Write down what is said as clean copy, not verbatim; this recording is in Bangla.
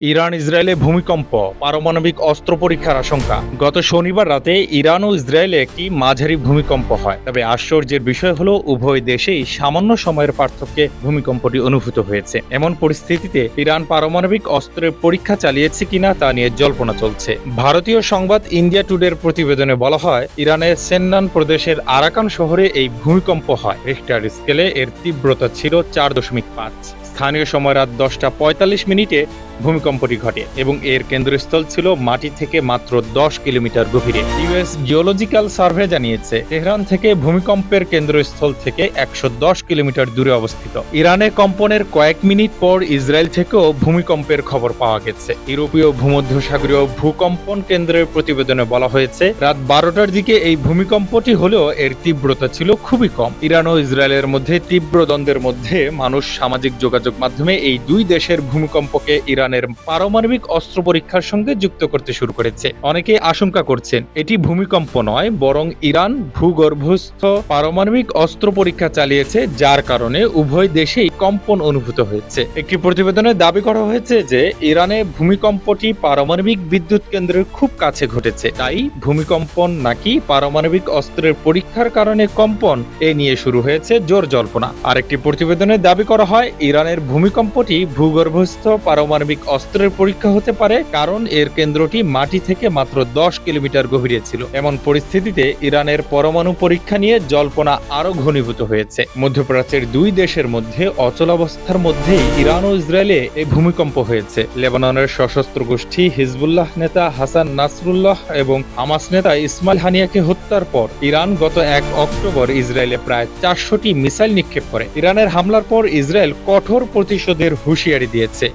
ইরান ইসরায়েলে ভূমিকম্প, পারমাণবিক অস্ত্র পরীক্ষার আশঙ্কা। গত শনিবার রাতে ইরান ও ইসরায়েলে একটি মাঝারি ভূমিকম্প হয়। তবে আশ্চর্যের বিষয় হলো উভয় দেশেই সামান্য সময়ের পার্থক্যে ভূমিকম্পটি অনুভূত হয়েছে। এমন পরিস্থিতিতে ইরান পারমাণবিক অস্ত্রের পরীক্ষা চালিয়েছে কিনা তা নিয়ে জল্পনা চলছে। ভারতীয় সংবাদ ইন্ডিয়া টুডের প্রতিবেদনে বলা হয়, ইরানের সেন্নান প্রদেশের আরাকান শহরে এই ভূমিকম্প হয়। রিখটার স্কেলে এর তীব্রতা ছিল 4.5। স্থানীয় সময় রাত 10টা 45 ভূমিকম্পটি ঘটে এবং এর কেন্দ্রস্থল ছিল মাটি থেকে মাত্র 10 কিলোমিটার গভীরে। ইউএস জিওলজিক্যাল সার্ভে জানিয়েছে, তেহরান থেকে ভূমিকম্পের কেন্দ্রস্থল থেকে 110 কিলোমিটার দূরে অবস্থিত। ইরানে কম্পনের কয়েক মিনিট পর ইসরায়েল থেকেও ভূমিকম্পের খবর পাওয়া গেছে। ইউরোপীয় ভূমধ্যসাগরীয় ভূকম্পন কেন্দ্রের প্রতিবেদনে বলা হয়েছে, রাত 12টার দিকে এই ভূমিকম্পটি হলেও এর তীব্রতা ছিল খুবই কম। ইরান ও ইসরায়েলের মধ্যে তীব্র দ্বন্দ্বের মধ্যে মানুষ সামাজিক যোগাযোগ মাধ্যমে এই দুই দেশের ভূমিকম্পকে ইরানের পারমাণবিক অস্ত্র পরীক্ষার সঙ্গে যুক্ত করতে শুরু করেছে। অনেকে আশঙ্কা করছেন, এটি ভূমিকম্প নয়, বরং ইরান ভূগর্ভস্থ পারমাণবিক অস্ত্র পরীক্ষা চালিয়েছে, যার কারণে উভয় দেশেই কম্পন অনুভূত হয়েছে। একটি প্রতিবেদনে দাবি করা হয়েছে যে ইরানে ভূমিকম্পটি পারমাণবিক বিদ্যুৎ কেন্দ্রের খুব কাছে ঘটেছে, তাই ভূমিকম্পন নাকি পারমাণবিক অস্ত্রের পরীক্ষার কারণে কম্পন, এ নিয়ে শুরু হয়েছে জোর জল্পনা। আরেকটি প্রতিবেদনে দাবি করা হয়, ইরানের ভূমিকম্পটি ভূগর্ভস্থ পারমাণবিক অস্ত্রের পরীক্ষা হতে পারে, কারণ এর কেন্দ্রটি মাটি থেকে মাত্র 10 কিলোমিটার গভীরে ছিল। এমন পরিস্থিতিতে ইরানের পরমাণু পরীক্ষা নিয়ে জল্পনা আরো ঘনীভূত হয়েছে। মধ্যপ্রাচ্যের দুই দেশের মধ্যে অচলাবস্থার মধ্যেই ইরান ও ইসরায়েলে এই ভূমিকম্প হয়েছে। লেবাননের সশস্ত্র গোষ্ঠী হিজবুল্লাহ নেতা হাসান নাসরুল্লাহ এবং হামাস নেতা ইসমাইল হানিয়াকে হত্যার পর ইরান গত 1 অক্টোবর ইসরায়েলে প্রায় 400টি মিসাইল নিক্ষেপ করে। ইরানের হামলার পর ইসরায়েল কঠোর প্রতিশোধের হুঁশিয়ারি দিয়েছে।